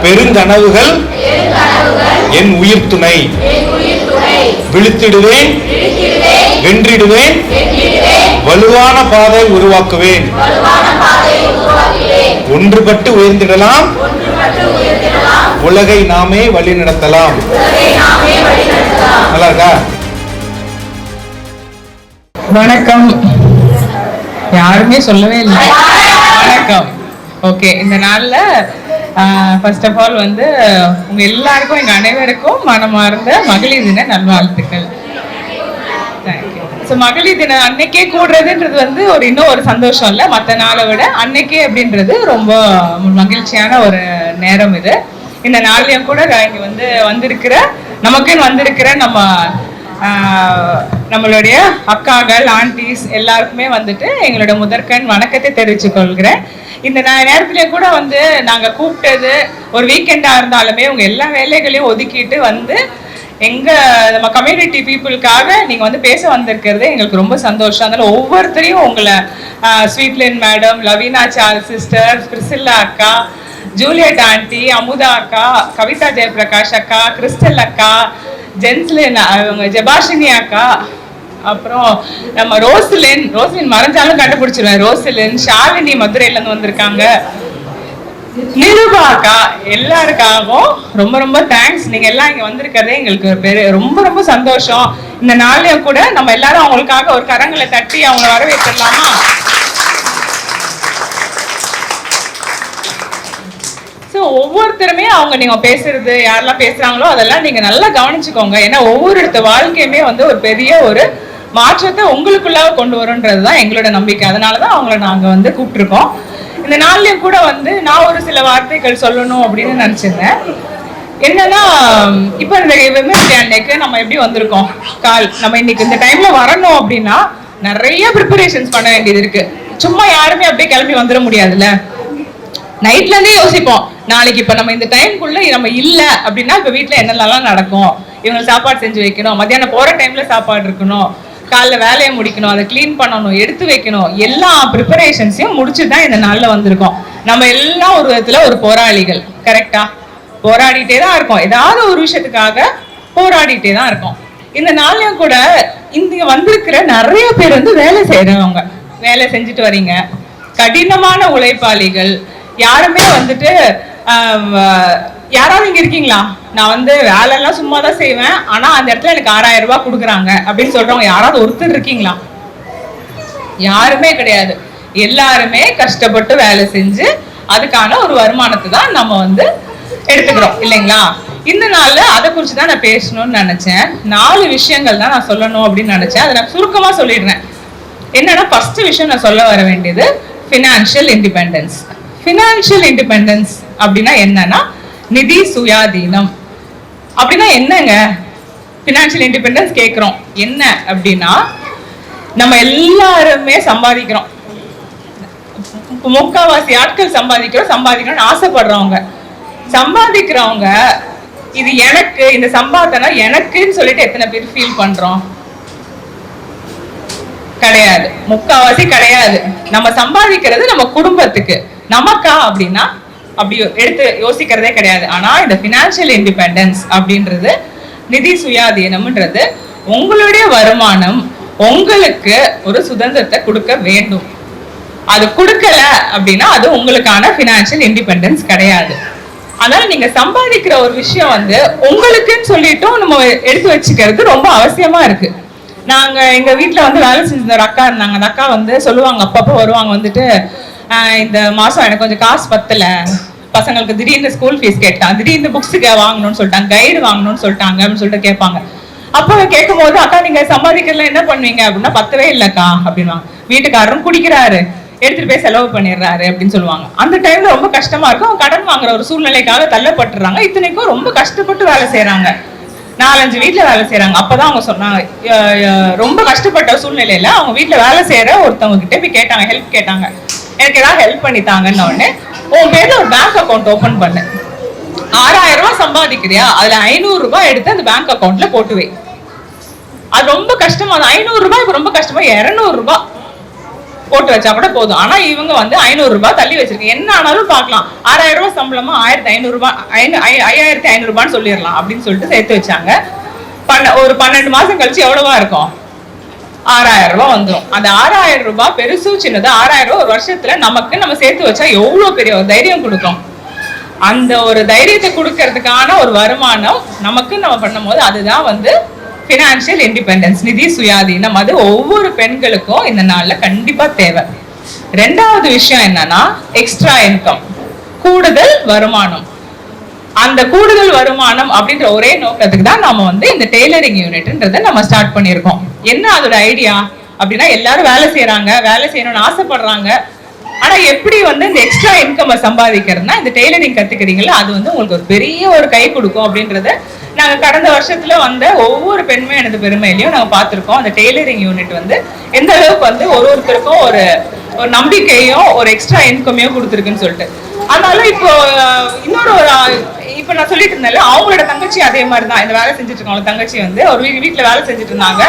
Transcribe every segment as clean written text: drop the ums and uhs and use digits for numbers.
பெருங்கனவுகள் என் உயிர் துணை. விழித்திடுவேன், வென்றிடுவேன், வலுவான பாதை உருவாக்குவேன். ஒன்றுபட்டு உயர்ந்திடலாம், உலகை நாமே வழி நடத்தலாம். நல்லா இருக்கா? வணக்கம். யாருமே சொல்லவே இல்லை. வணக்கம். ஓகே, இந்த நாள்ல ஃபர்ஸ்ட் ஆஃப் ஆல் வந்து உங்க எல்லாருக்கும், எங்க அனைவருக்கும் மனமார்ந்த மகளிர் தின நல்வாழ்த்துக்கள். தேங்க்யூ. ஸோ மகளிர் தினம் அன்னைக்கே கூடுறதுன்றது வந்து இன்னும் ஒரு சந்தோஷம் இல்லை, மற்ற நாளை விட அன்னைக்கே அப்படின்றது ரொம்ப மகிழ்ச்சியான ஒரு நேரம் இது. இந்த நாள்லயும் கூட இங்க வந்திருக்கிற நமக்குன்னு வந்திருக்கிற நம்மளுடைய அக்காக்கள், ஆண்டிஸ் எல்லாருக்குமே வந்துட்டு எங்களோட முதற்கண் வணக்கத்தை தெரிவித்துக் கொள்கிறேன். இந்த நேரத்திலே கூட நாங்க கூப்பிட்டது ஒரு வீக்கெண்டா இருந்தாலுமே உங்க எல்லா வேலைகளையும் ஒதுக்கிட்டு நம்ம கம்யூனிட்டி பீப்புளுக்காக நீங்க பேச வந்திருக்கிறது எங்களுக்கு ரொம்ப சந்தோஷம். அதனால ஒவ்வொருத்தரையும் உங்களை Sweetlin madam, Laveena Charles sister, Priscilla அக்கா, ஜூலியட் ஆண்டி, அமுதா அக்கா, கவிதா ஜெயபிரகாஷ் அக்கா, கிறிஸ்டல் அக்கா, ஜென்ஸ்லின், ஜெபாஷினி அக்கா, அப்புறம் நம்ம ரோஸ்லின் மறைஞ்சாலும் கண்டுபிடிச்சிருவேன், ரோஸ்லின், ஷாலினி மதுரையில இருந்து வந்திருக்காங்க, நிருபா அக்கா, எல்லாருக்காகவும் ரொம்ப ரொம்ப தேங்க்ஸ். நீங்க எல்லாம் இங்க வந்திருக்கிறதே எங்களுக்கு ரொம்ப ரொம்ப சந்தோஷம். இந்த நாளையும் கூட நம்ம எல்லாரும் அவங்களுக்காக ஒரு கரங்களை தட்டி அவங்களை வரவேற்றலாமா? ஒவ்வொருத்தருமே நீங்க பேசுறது, யாரெல்லாம் பேசுறாங்களோ அதெல்லாம் நீங்க நல்லா கவனிச்சுக்கோங்க. ஏன்னா ஒவ்வொருத்த வாழ்க்கையுமே ஒரு பெரிய ஒரு மாற்றத்தை உங்களுக்குள்ளாக கொண்டு வரும்ன்றதுதான் எங்களோட நம்பிக்கை. அதனாலதான் அவங்கள நாங்க கூப்பிட்டுருக்கோம். இந்த நாள்லயும் கூட நான் ஒரு சில வார்த்தைகள் சொல்லணும் அப்படின்னு நினைச்சிருந்தேன். என்னன்னா, இப்ப இந்த விமென்ஸ் டே அன்னைக்கு நம்ம எப்படி வந்திருக்கோம், நம்ம இன்னைக்கு இந்த டைம்ல வரணும் அப்படின்னா நிறைய ப்ரிப்பரேஷன்ஸ் பண்ண வேண்டியது இருக்கு. சும்மா யாருமே அப்படியே கிளம்பி வந்துட முடியாதுல்ல. நைட்ல இருந்தே யோசிப்போம், நாளைக்கு இப்ப நம்ம இந்த டைம்குள்ள நம்ம இல்ல அப்படின்னா இப்ப வீட்டுல என்னெல்லாம் நடக்கும், இவங்க சாப்பாடு செஞ்சு வைக்கணும், மத்தியானம் போற டைம்ல சாப்பாடு இருக்கணும், காலைல வேலையை முடிக்கணும், அதை கிளீன் பண்ணணும், எடுத்து வைக்கணும், எல்லா ப்ரிப்பரேஷன்ஸையும் முடிச்சுதான் இந்த நாள்ல வந்திருக்கோம். நம்ம எல்லாம் ஒரு விதத்துல ஒரு போராளிகள், கரெக்டா? போராடிட்டே தான் இருக்கோம், ஏதாவது ஒரு விஷயத்துக்காக போராடிட்டே தான் இருக்கோம். இந்த நாள்லயும் கூட இங்க வந்திருக்கிற நிறைய பேர் வேலை செய்யறவங்க, வேலை செஞ்சுட்டு வரீங்க, கடினமான உழைப்பாளிகள். யாருமே யாராவது இங்க இருக்கீங்களா, நான் வேலை எல்லாம் சும்மா தான் செய்வேன், ஆனா அந்த இடத்துல எனக்கு 6000 ரூபாய் கொடுக்குறாங்க அப்படின்னு சொல்றவங்க யாராவது ஒருத்தர் இருக்கீங்களா? யாருமே கிடையாது. எல்லாருமே கஷ்டப்பட்டு வேலை செஞ்சு அதுக்கான ஒரு வருமானத்தை தான் நம்ம எடுத்துக்கிறோம், இல்லைங்களா? இந்த நாள்ல அதை குறிச்சு தான் நான் பேசணும்னு நினைச்சேன். 4 விஷயங்கள் தான் நான் சொல்லணும் அப்படின்னு நினைச்சேன். அதை நான் சுருக்கமா சொல்லிடுறேன். என்னன்னா, ஃபர்ஸ்ட் விஷயம் நான் சொல்ல வர வேண்டியது ஃபினான்ஷியல் இண்டிபெண்டன்ஸ். ஃபினான்ஷியல் இண்டிபெண்டன்ஸ் அப்படின்னா என்னன்னா, நிதி சுயாதீனம் அப்படின்னா என்னங்க? ஃபினான்ஷியல் இண்டிபெண்டன்ஸ் கேட்கிறோம் என்ன அப்படின்னா, நம்ம எல்லாருமே சம்பாதிக்கிறோம், முக்காவாசி ஆட்கள் சம்பாதிக்கணும்னு ஆசைப்படுறவங்க, சம்பாதிக்கிறவங்க இது எனக்கு, இந்த சம்பாதனை எனக்குன்னு சொல்லிட்டு எத்தனை பேர் ஃபீல் பண்றோம்? கிடையாது, முக்காவாசி கிடையாது. நம்ம சம்பாதிக்கிறது நம்ம குடும்பத்துக்கு, நமக்கா அப்படின்னா அப்படி எடுத்து யோசிக்கிறதே கிடையாது. ஆனா இந்த ஃபினான்ஷியல் இண்டிபெண்டன்ஸ் அப்படின்றது, நிதி சுயாதீனம்ன்றது உங்களுடைய வருமானம் உங்களுக்கு ஒரு சுதந்திரத்தை கொடுக்க வேண்டும். அது கொடுக்கல அப்படின்னா அது உங்களுக்கான ஃபினான்ஷியல் இண்டிபெண்டன்ஸ் கிடையாது. அதனால நீங்க சம்பாதிக்கிற ஒரு விஷயம் உங்களுக்குன்னு சொல்லிட்டும் நம்ம எடுத்து வச்சுக்கிறது ரொம்ப அவசியமா இருக்கு. நாங்க எங்க வீட்டுல வேலை செஞ்சிருந்த ஒரு அக்கா இருந்தாங்க. அந்த அக்கா சொல்லுவாங்க, அப்பப்போ வருவாங்க, இந்த மாசம் எனக்கு கொஞ்சம் காசு பத்தல, பசங்களுக்கு திடீர்னு ஸ்கூல் ஃபீஸ் கேட்டாங்க, திடீர்னு புக்ஸுக்கு வாங்கணும்னு சொல்லிட்டாங்க, கைடு வாங்கணும்னு சொல்லிட்டாங்க அப்படின்னு சொல்லிட்டு கேட்பாங்க. அப்போ கேட்கும் போது, அக்கா நீங்க சம்பாதிக்கிறதுல என்ன பண்ணுவீங்க அப்படின்னா, பத்தவே இல்லக்கா அப்படின்வாங்க. வீட்டுக்காரரும் குடிக்கிறாரு, எடுத்துட்டு போய் செலவு பண்ணிடுறாரு அப்படின்னு சொல்லுவாங்க. அந்த டைம்ல ரொம்ப கஷ்டமா இருக்கும். கடன் வாங்குற ஒரு சூழ்நிலைக்காக தள்ளப்பட்டுறாங்க. இத்தனைக்கும் ரொம்ப கஷ்டப்பட்டு வேலை செய்யறாங்க, 4-5 வீட்டுல வேலை செய்யறாங்க. அப்பதான் அவங்க சொன்னாங்க, ரொம்ப கஷ்டப்பட்ட சூழ்நிலையில அவங்க வீட்டுல வேலை செய்யற ஒருத்தவங்க கிட்ட போய் கேட்டாங்க, ஹெல்ப் கேட்டாங்க, எனக்கு ஏதாவது ஹெல்ப் பண்ணித்தாங்கன்னு. உடனே உன் பேர்ல ஒரு பேங்க் அக்கௌண்ட் ஓபன் பண்ணு, 6000 ரூபாய் சம்பாதிக்கிறியா, அதுல 500 ரூபாய் எடுத்து அந்த பேங்க் அக்கௌண்ட்ல போட்டு வை. அது ரொம்ப கஷ்டமா, 500 ரூபாய் இப்ப ரொம்ப கஷ்டமா, 200 ரூபாய் போட்டு வச்சா கூட போதும். ஆனா இவங்க வந்து 500 ரூபாய் தள்ளி வச்சிருக்கீங்க. என்ன ஆனாலும் பார்க்கலாம். 6000 ரூபாய் சம்பளமா 1500 ரூபாய் 5500 ரூபான்னு சொல்லிடலாம் அப்படின்னு சொல்லிட்டு சேர்த்து வச்சாங்க. ஒரு 12 மாசம் கழிச்சு எவ்வளவா இருக்கும்? 6000 ரூபாய் வந்துடும். அந்த 6000 ரூபாய் பெருசும் சின்னது 6000 ரூபாய் ஒரு வருஷத்துல நமக்கு நம்ம சேர்த்து வச்சா எவ்வளவு பெரிய ஒரு தைரியம் கொடுக்கும். அந்த ஒரு தைரியத்தை கொடுக்கறதுக்கான ஒரு வருமானம் நமக்கு நம்ம பண்ணும் போது அதுதான் வந்து பினான்சியல் இண்டிபெண்டன்ஸ், நிதி சுயாதீனம். அது ஒவ்வொரு பெண்களுக்கும் இந்த நாள்ல கண்டிப்பா தேவை. ரெண்டாவது விஷயம் என்னன்னா எக்ஸ்ட்ரா இன்கம், கூடுதல் வருமானம். அந்த கூடுதல் வருமானம் அப்படின்ற ஒரே நோக்கத்துக்கு தான் நம்ம வந்து இந்த டெய்லரிங் யூனிட்ன்றதை நம்ம ஸ்டார்ட் பண்ணியிருக்கோம். என்ன அதோட ஐடியா அப்படின்னா, எல்லாரும் வேலை செய்யறாங்க, வேலை செய்யணும்னு ஆசைப்படுறாங்க. ஆனா எப்படி வந்து இந்த எக்ஸ்ட்ரா இன்கம் சம்பாதிக்கிறதுனா, இந்த டெய்லரிங் கத்துக்கிறீங்களா, அது வந்து உங்களுக்கு ஒரு பெரிய ஒரு கை கொடுக்கும் அப்படின்றத நாங்க கடந்த வருஷத்துல வந்த ஒவ்வொரு பெண்மை எனது பெருமையிலையும் நாங்க பார்த்திருக்கோம். அந்த டெய்லரிங் யூனிட் வந்து எந்த அளவுக்கு வந்து ஒருத்தருக்கும் ஒரு நம்பிக்கையும் ஒரு எக்ஸ்ட்ரா இன்கமையும் கொடுத்துருக்குன்னு சொல்லிட்டு. அதனால இப்போ இன்னொரு இப்ப நான் சொல்லிட்டு இருந்தேன்ல, அவங்களோட தங்கச்சி அதே மாதிரிதான் இந்த வேலை செஞ்சுட்டு இருக்காங்க. தங்கச்சி வந்து ஒரு வீட்டுல வேலை செஞ்சுட்டு இருந்தாங்க,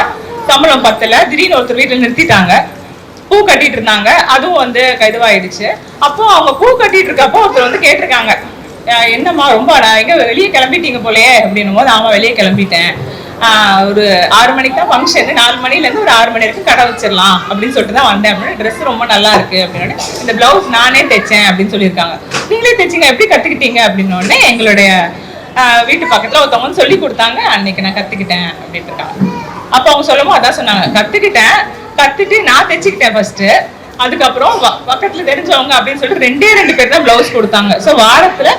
சம்பளம் பத்தல, திடீர்னு ஒருத்தர் வீட்டுல நிறுத்திட்டாங்க. பூ கட்டிட்டு இருந்தாங்க, அதுவும் வந்து இதுவாயிடுச்சு. அப்போ அவங்க பூ கட்டிட்டு இருக்கப்போ ஒருத்தர் வந்து கேட்டிருக்காங்க, என்னம்மா ரொம்ப எங்க வெளியே கிளம்பிட்டீங்க போலயே அப்படின்னும் போது, ஆமா வெளியே கிளம்பிட்டேன், ஒரு 6 மணிக்கு தான் ஃபங்க்ஷன், 4 மணில இருந்து ஒரு 6 மணி வரைக்கும் கடை வச்சிடலாம் அப்படின்னு சொல்லிட்டு தான் வந்தேன் அப்படின்னு. ட்ரெஸ் ரொம்ப நல்லா இருக்கு அப்படின்னு, இந்த பிளவுஸ் நானே தைச்சேன் அப்படின்னு சொல்லியிருக்காங்க. நீங்களே தைச்சிங்க, எப்படி கத்துக்கிட்டீங்க அப்படின்னு எங்களுடைய வீட்டு பக்கத்துல ஒருத்தவங்க சொல்லி கொடுத்தாங்க, அன்னைக்கு நான் கத்துக்கிட்டேன் அப்படின்னு இருக்காங்க. அப்ப அவங்க சொல்லும்போது அதான் சொன்னாங்க, கத்துட்டு நான் தைச்சுக்கிட்டேன் ஃபர்ஸ்ட், அதுக்கப்புறம் பக்கத்துல தெரிஞ்சவங்க அப்படின்னு சொல்லிட்டு 2 பேர் தான் பிளவுஸ் கொடுத்தாங்க. ஸோ வாரத்துல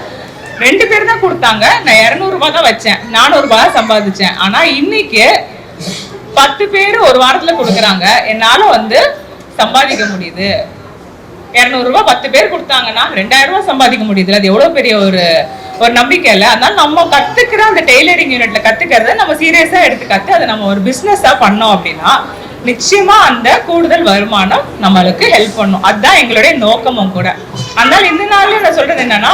2 பேர் தான் கொடுத்தாங்க. நான் 200 ரூபாய் தான் வச்சேன், 400 ரூபாய் சம்பாதிச்சேன். ஆனா இன்னைக்கு 10 பேர் ஒரு வாரத்துல கொடுக்குறாங்க, என்னால வந்து சம்பாதிக்க முடியுது. 200 ரூபாய் 10 பேர் கொடுத்தாங்கன்னா 2000 ரூபாய் சம்பாதிக்க முடியுது. அது எவ்வளவு பெரிய ஒரு நம்பிக்கை இல்லை. அதனால நம்ம கத்துக்கிற அந்த டெய்லரிங் யூனிட்ல கத்துக்கிறத நம்ம சீரியஸா எடுத்து அதை நம்ம ஒரு பிசினஸா பண்ணோம் அப்படின்னா நிச்சயமா அந்த கூடுதல் வருமானம் நம்மளுக்கு ஹெல்ப் பண்ணும். அதுதான் எங்களுடைய நோக்கமும் கூட. அதனால இந்த நாள்ல நான் சொல்றது என்னன்னா,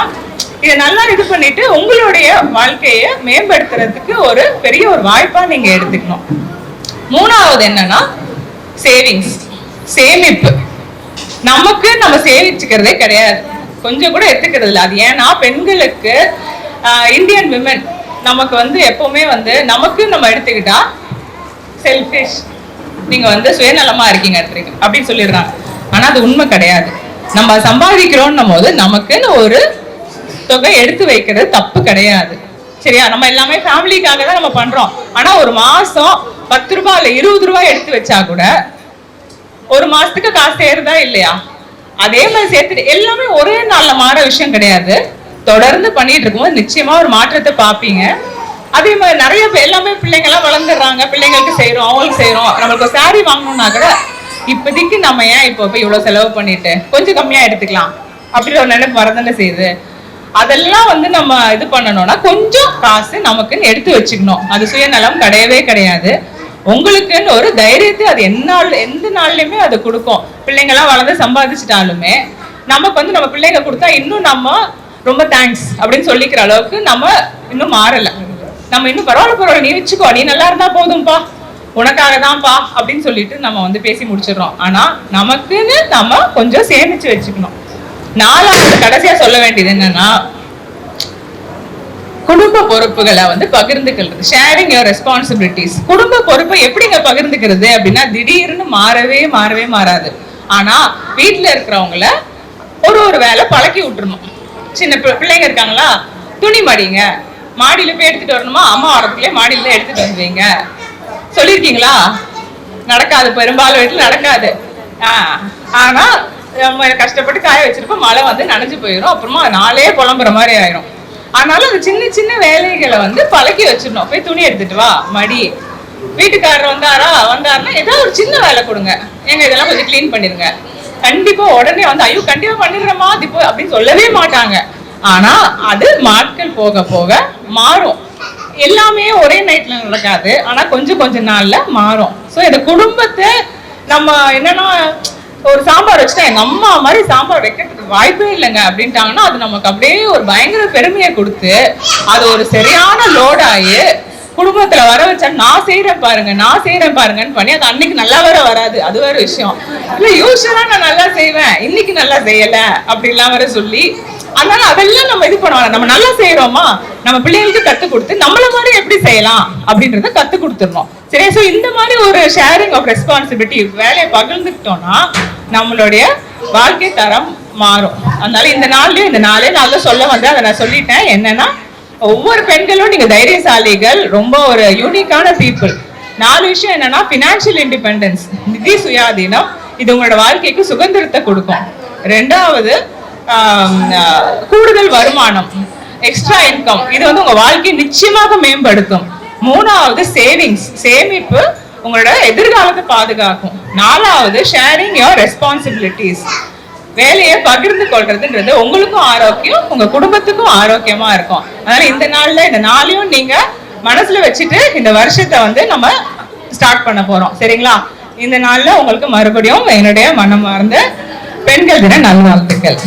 இதை நல்லா இது பண்ணிட்டு உங்களுடைய வாழ்க்கையை மேம்படுத்துறதுக்கு ஒரு பெரிய ஒரு வாய்ப்பா நீங்க எடுத்துக்கணும். மூணாவது என்னன்னா சேவிங்ஸ், சேமிப்பு. நமக்கு நம்ம சேவிச்சுக்கிறதே கிடையாது, கொஞ்சம் கூட எடுத்துக்கிறது இல்லை. அது ஏன்னா பெண்களுக்கு இந்தியன் விமன் நமக்கு வந்து எப்பவுமே வந்து நமக்கு நம்ம எடுத்துக்கிட்டா செல்ஃபிஷ், நீங்க வந்து சுயநலமா இருக்கீங்க அப்படின்னு சொல்லிடுறாங்க. ஆனா அது உண்மை கிடையாது. நம்ம சம்பாதிக்கிறோம் போது நமக்குன்னு ஒரு தொகை எடுத்து வைக்கிறது தப்பு கிடையாது, சரியா? நம்ம எல்லாமே ஃபேமிலிக்காக தான் நம்ம பண்றோம். ஆனா ஒரு மாசம் 10 ரூபாய் இல்ல 20 ரூபாய் எடுத்து வச்சா கூட ஒரு மாசத்துக்கு காசு சேருதா இல்லையா? அதே மாதிரி சேர்த்துட்டு எல்லாமே ஒரே நாள்ல மாற விஷயம் கிடையாது. தொடர்ந்து பண்ணிட்டு இருக்கும்போது நிச்சயமா ஒரு மாற்றத்தை பார்ப்பீங்க. அதே மாதிரி நிறைய பேர் எல்லாமே பிள்ளைங்க எல்லாம் வளர்ந்துடுறாங்க, பிள்ளைங்களுக்கு செய்யறோம், அவங்களுக்கு செய்யறோம். நம்மளுக்கு ஒரு சாரி வாங்கணும்னா கூட இப்போதைக்கு நம்ம ஏன் இப்போ இவ்வளவு செலவு பண்ணிட்டு கொஞ்சம் கம்மியா எடுத்துக்கலாம் அப்படின்னு ஒரு நினைப்பு வரதானே செய்யுது. அதெல்லாம் வந்து நம்ம இது பண்ணணும்னா கொஞ்சம் காசு நமக்குன்னு எடுத்து வச்சுக்கணும். அது சுயநலம் கிடையவே கிடையாது. உங்களுக்குன்னு ஒரு தைரியத்தை அது எந்த நாள்லயுமே அது கொடுக்கும். பிள்ளைங்க எல்லாம் வளர்ந்து சம்பாதிச்சிட்டாலுமே நமக்கு வந்து நம்ம பிள்ளைங்க கொடுத்தா இன்னும் நம்ம ரொம்ப தேங்க்ஸ் அப்படின்னு சொல்லிக்கிற அளவுக்கு நம்ம இன்னும் மாறல. நம்ம இன்னும் பரவாயில்ல நீ வச்சுக்கோ, நீ நல்லா இருந்தா போதும்பா, உனக்காக தான்ப்பா அப்படின்னு சொல்லிட்டு நம்ம வந்து பேசி முடிச்சிடறோம். ஆனா நமக்குன்னு நம்ம கொஞ்சம் சேமிச்சு வச்சுக்கணும். 4வது கடைசியா சொல்ல வேண்டியது என்னன்னா, குடும்ப பொறுப்புகளை வந்து பகிர்ந்துக்கிறது, ஷேரிங் யுவர் ரெஸ்பான்சிபிலிட்டிஸ். குடும்ப பொறுப்பை எப்படிங்க பகிர்ந்துக்கிறது அப்படின்னா, திடீர்னு மாறவே மாறாது. ஆனா வீட்டுல இருக்கிறவங்கள ஒரு வேலை பழக்கி விட்டுருணும். சின்ன பிள்ளைங்க இருக்காங்களா, துணி மடிங்க, மாடியில போய் எடுத்துட்டு வரணுமா, அம்மா வரதுக்குள்ளே மாடியில எடுத்துட்டு வந்துவீங்க. சொல்லியிருக்கீங்களா? நடக்காது, பெரும்பாலும் வீட்டுல நடக்காது. ஆனா நம்ம கஷ்டப்பட்டு காய வச்சிருப்போம், மழை வந்து நனைஞ்சு போயிடும், அப்புறமா நாளே புலம்புற மாதிரி ஆயிரும். அதனால அந்த சின்ன வேலைகளை வந்து பழக்கி வச்சிடணும். போய் துணி எடுத்துட்டு வா, மடி. வீட்டுக்காரர் வந்தாருன்னா ஏதாவது ஒரு சின்ன வேலை கொடுங்க, எங்க இதெல்லாம் கொஞ்சம் கிளீன் பண்ணிருங்க. கண்டிப்பா உடனே வந்து ஐயோ கண்டிப்பா பண்ணிடுறமா அப்படின்னு சொல்லவே மாட்டாங்க. ஆனா அது நாட்கள் போக போக மாறும். எல்லாமே ஒரே நைட்ல நடக்காது, ஆனா கொஞ்சம் நாள்ல மாறும். சோ இந்த குடும்பத்தை நம்ம என்னன்னா, ஒரு சாம்பார் வச்சுட்டா எங்க அம்மா மாதிரி சாம்பார் வைக்கிறதுக்கு வாய்ப்பே இல்லைங்க அப்படின்ட்டாங்கன்னா அது நமக்கு அப்படியே ஒரு பயங்கர பெருமையை கொடுத்து அது ஒரு சரியான லோடாயி குடும்பத்துல வர வச்சா நான் செய்யறேன் பாருங்கன்னு பண்ணி அது அன்னைக்கு நல்லா வராது, அது வேற விஷயம். இல்ல யூஸ்வலா நான் நல்லா செய்வேன், இன்னைக்கு நல்லா செய்யல அப்படிலாம் வர சொல்லி, அதனால அதெல்லாம் நம்ம இது பண்ணுவாங்க. நம்ம நல்லா செய்யறோமா, நம்ம பிள்ளைங்களுக்கு கத்து கொடுத்து நம்மள மாதிரி எப்படி செய்யலாம் அப்படின்றத கத்து கொடுத்துடணும். சரி, சோ இந்த மாதிரி ஒரு ஷேரிங் ஆஃப் ரெஸ்பான்சிபிலிட்டி, வேலையை பகிர்ந்துக்கிட்டோம்னா நம்மளுடைய வாழ்க்கை தரம் மாறும். அதனால இந்த நாளே நான் சொல்ல வந்து அதை நான் சொல்லிட்டேன். என்னன்னா, ஒவ்வொரு பெண்களும் நீங்க தைரியசாலிகள், ரொம்ப ஒரு யூனிக்கான பீப்புள். 4 விஷயம் என்னன்னா, பினான்சியல் இண்டிபெண்டன்ஸ், நிதி சுயாதீனம், இது உங்களோட வாழ்க்கைக்கு சுதந்திரத்தை கொடுக்கும். 2வது கூடுதல் வருமானம், எக்ஸ்ட்ரா இன்கம், இது வந்து உங்க வாழ்க்கையை நிச்சயமாக மேம்படுத்தும். 3வது சேவிங்ஸ், சேமிப்பு உங்களோட எதிர்காலத்தை பாதுகாக்கும். 4வது ஷேரிங் யுவர் ரெஸ்பான்சிபிலிட்டிஸ், வேலையை பகிர்ந்து கொள்றதுன்றது உங்களுக்கும் ஆரோக்கியம், உங்க குடும்பத்துக்கும் ஆரோக்கியமா இருக்கும். அதனால இந்த நாளையும் நீங்க மனசுல வச்சுட்டு இந்த வருஷத்தை வந்து நம்ம ஸ்டார்ட் பண்ண போறோம். சரிங்களா? இந்த நாள்ல உங்களுக்கு மறுபடியும் என்னுடைய மனமார்ந்த பெண்கள் தின நல்வாழ்த்துக்கள்.